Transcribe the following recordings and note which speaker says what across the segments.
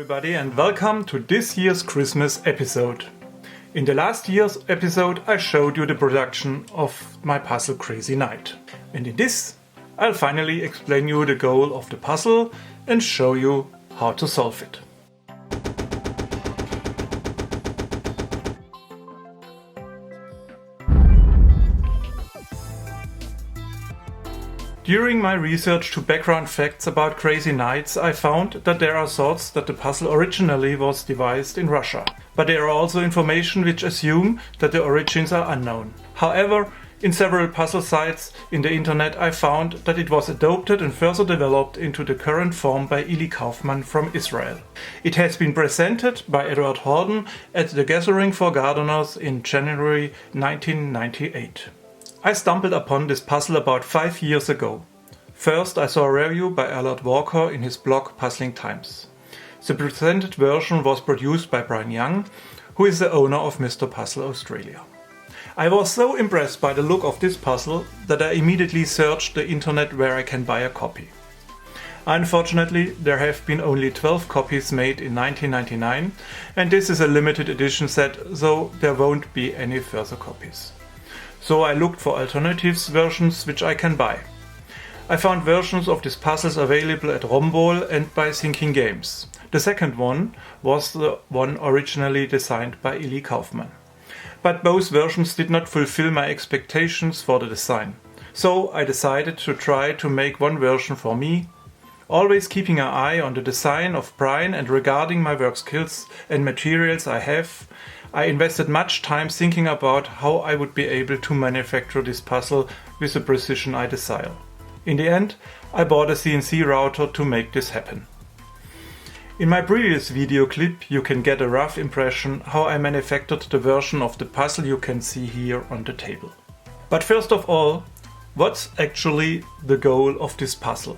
Speaker 1: everybody and welcome to this year's Christmas episode. In the last year's episode I showed you the production of my puzzle Crazy Night. And in this I'll finally explain you the goal of the puzzle and show you how to solve it. During my research to background facts about Crazy Nights, I found that there are thoughts that the puzzle originally was devised in Russia. But there are also information which assume that the origins are unknown. However, in several puzzle sites in the internet I found that it was adopted and further developed into the current form by Ili Kaufmann from Israel. It has been presented by Edward Horden at the Gathering for Gardeners in January 1998. I stumbled upon this puzzle about 5 years ago. First I saw a review by Allard Walker in his blog Puzzling Times. The presented version was produced by Brian Young, who is the owner of Mr. Puzzle Australia. I was so impressed by the look of this puzzle that I immediately searched the internet where I can buy a copy. Unfortunately, there have been only 12 copies made in 1999 and this is a limited edition set, so there won't be any further copies. So I looked for alternatives versions which I can buy. I found versions of these puzzles available at Rombol and by Thinking Games. The second one was the one originally designed by Ili Kaufmann. But both versions did not fulfill my expectations for the design. So I decided to try to make one version for me, always keeping an eye on the design of Brian, and regarding my work skills and materials I have, I invested much time thinking about how I would be able to manufacture this puzzle with the precision I desire. In the end, I bought a CNC router to make this happen. In my previous video clip you can get a rough impression how I manufactured the version of the puzzle you can see here on the table. But first of all, what's actually the goal of this puzzle?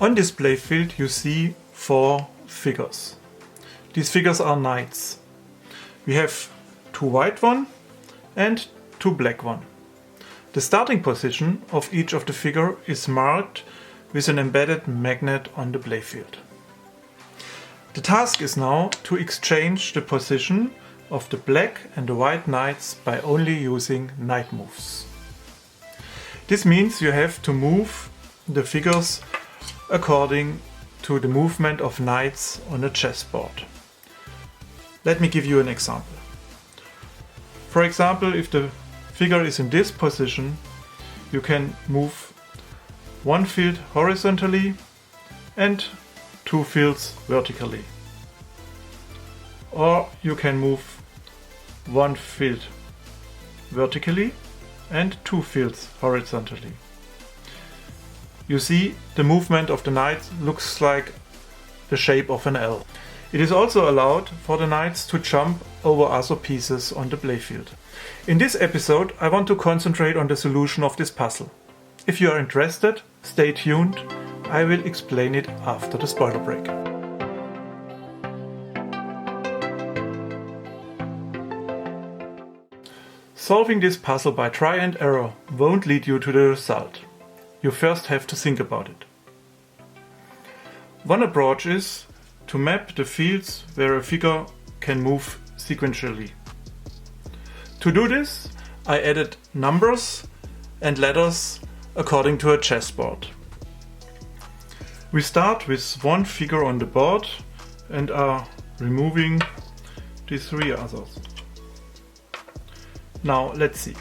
Speaker 1: On this playfield you see 4 figures. These figures are knights. We have 2 white one and 2 black one. The starting position of each of the figure is marked with an embedded magnet on the playfield. The task is now to exchange the position of the black and the white knights by only using knight moves. This means you have to move the figures according to the movement of knights on a chessboard. Let me give you an example. For example, if the figure is in this position, you can move 1 field horizontally and 2 fields vertically. Or you can move 1 field vertically and 2 fields horizontally. You see, the movement of the knight looks like the shape of an L. It is also allowed for the knights to jump over other pieces on the playfield. In this episode I want to concentrate on the solution of this puzzle. If you are interested, stay tuned, I will explain it after the spoiler break. Solving this puzzle by try and error won't lead you to the result. You first have to think about it. One approach is to map the fields where a figure can move sequentially. To do this, I added numbers and letters according to a chessboard. We start with 1 figure on the board and are removing the 3 others. Now let's see.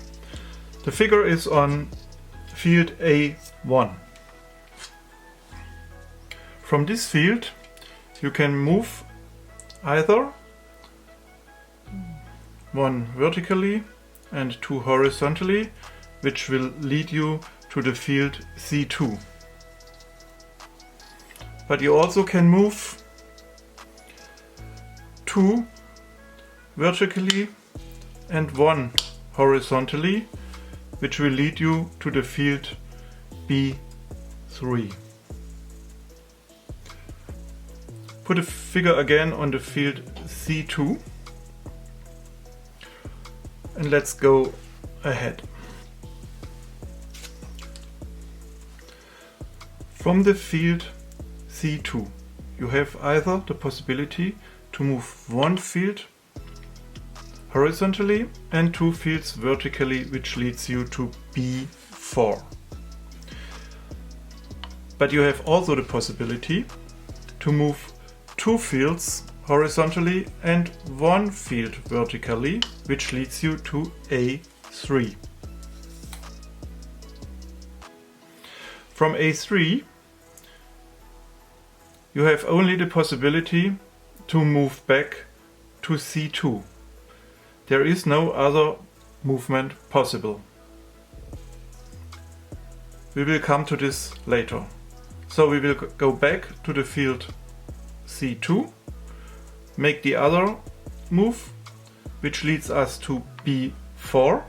Speaker 1: The figure is on field A1. From this field you can move either 1 vertically and 2 horizontally, which will lead you to the field C2. But you also can move 2 vertically and 1 horizontally, which will lead you to the field B3. Put a figure again on the field C2 and let's go ahead. From the field C2 you have either the possibility to move one field horizontally and two fields vertically, which leads you to B4. But you have also the possibility to move two fields horizontally and one field vertically, which leads you to A3. From A3 you have only the possibility to move back to C2. There is no other movement possible. We will come to this later. So we will go back to the field C2, make the other move, which leads us to B4.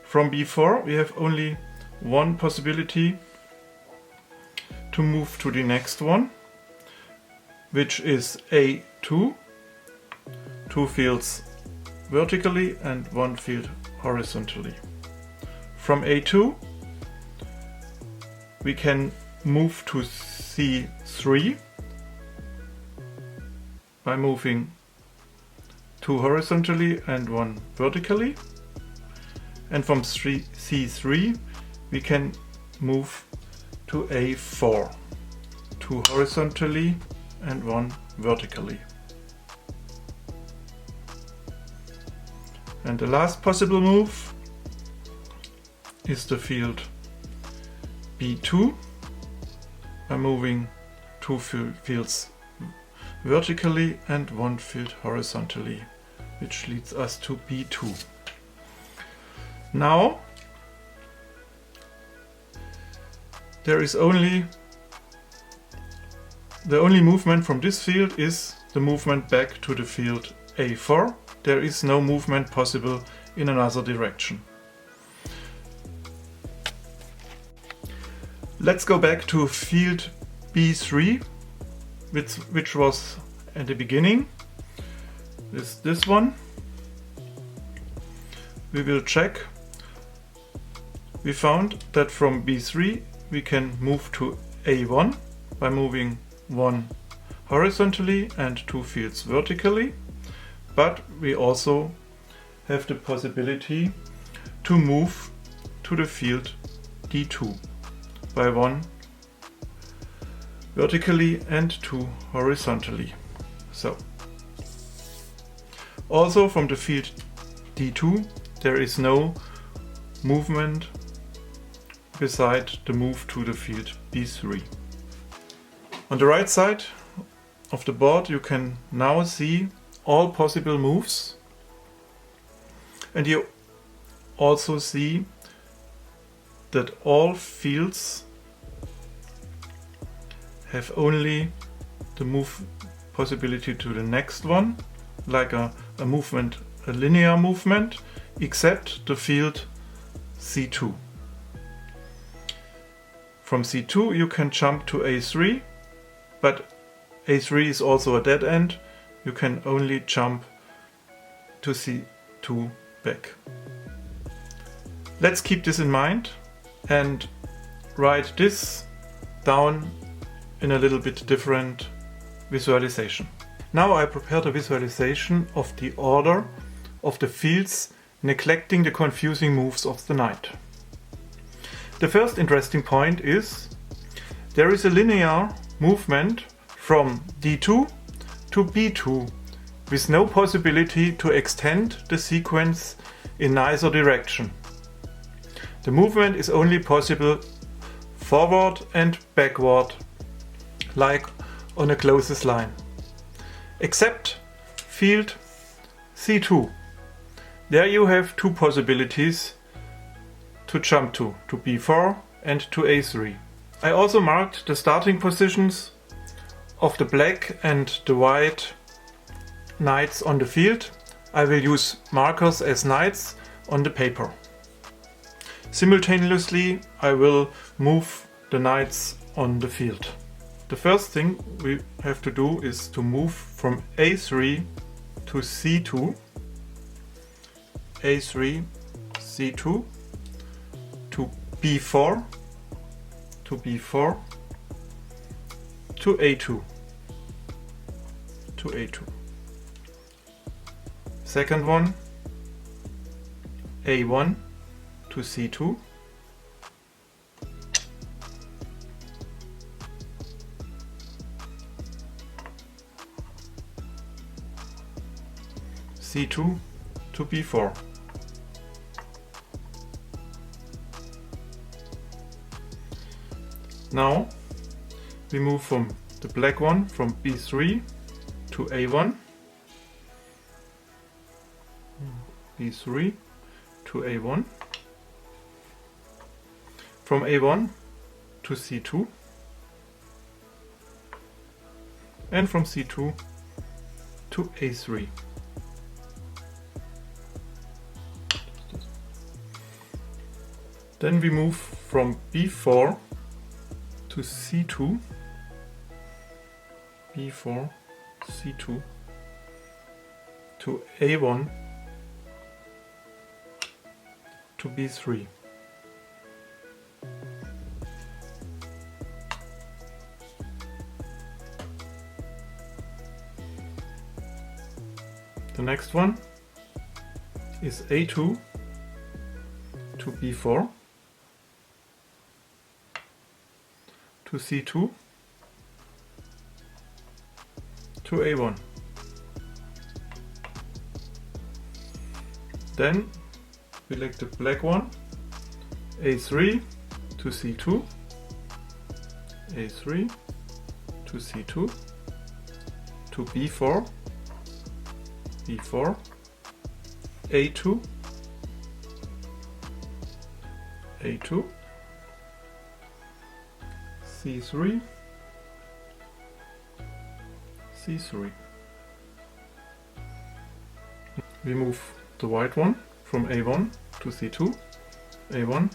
Speaker 1: From B4 we have only one possibility to move to the next one, which is A2, two fields vertically and one field horizontally. From A2 we can move to C3 by moving two horizontally and one vertically, and from C3 we can move to A4, two horizontally and one vertically. And the last possible move is the field B2 by moving two fields vertically and one field horizontally, which leads us to B2. Now there is only the only movement from this field is the movement back to the field A4. There is no movement possible in another direction. Let's go back to field B3, which was at the beginning. This one. We will check. We found that from B3 we can move to A1 by moving one horizontally and two fields vertically, but we also have the possibility to move to the field D2 by one vertically and two horizontally. So also from the field D2 there is no movement beside the move to the field B3. On the right side of the board you can now see all possible moves, and you also see that all fields have only the move possibility to the next one, like a movement, a linear movement, except the field C2. From C2 you can jump to A3, but A3 is also a dead end. You can only jump to C2 back. Let's keep this in mind and write this down in a little bit different visualization. Now I prepared a visualization of the order of the fields, neglecting the confusing moves of the knight. The first interesting point is there is a linear movement from D2 to B2 with no possibility to extend the sequence in neither direction. The movement is only possible forward and backward, like on a closest line, except field C2. There you have two possibilities to jump to B4 and to A3. I also marked the starting positions of the black and the white knights on the field. I will use markers as knights on the paper. Simultaneously I will move the knights on the field. The first thing we have to do is to move from A3 to C2, A3, C2, to B4, to B4, to A2. to A2. Second one, A1 to C2. C2 to B4. Now we move from the black one from B3 to A1, B3 to A1, from A1 to C2, and from C2 to A3. Then we move from B4 to C2, B4, C2, to A1, to B3. The next one is A2 to B4, to C2, to A1. Then we select the black one, A3 to C2, A3 to C2, to B4, B4, A2, A2, C3, C3. We move the white one from A1 to C2, A1,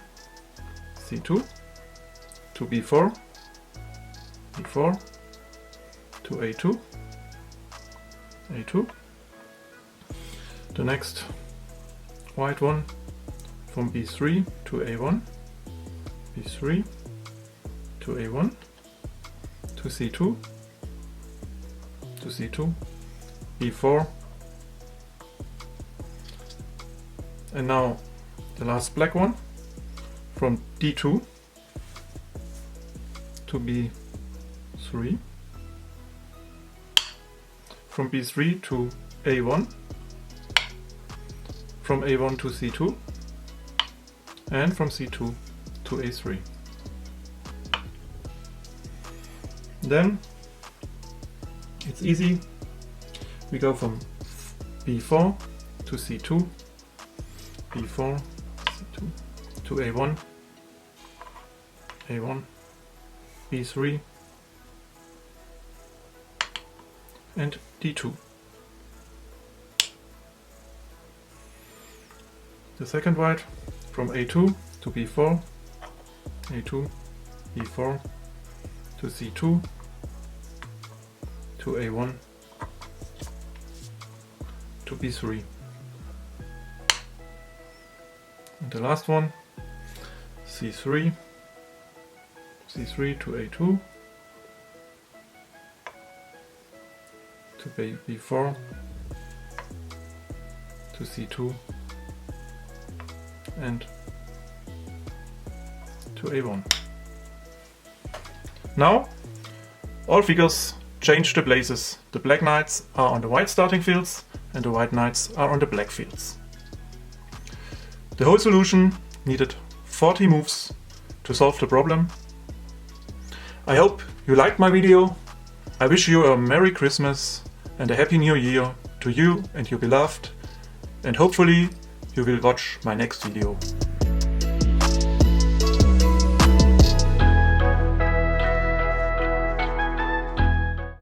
Speaker 1: C2, to B4, B4, to A2, A2. The next white one from B3 to A1, B3, to A1, to C2, to C2, B4, and now the last black one from D2 to B3, from B3 to A1, from A1 to C2, and from C2 to A3. Then it's easy. We go from B4 to C2, B4, C2, to A1, A1, B3, and D2. The second white from A2 to B4, A2, B4, to C2, to A1, to B3. And the last one, C3, C3 to A2, to B4, to C2, and to A1. Now all figures change the places. The black knights are on the white starting fields and the white knights are on the black fields. The whole solution needed 40 moves to solve the problem. I hope you liked my video. I wish you a Merry Christmas and a Happy New Year to you and your beloved, and hopefully you will watch my next video.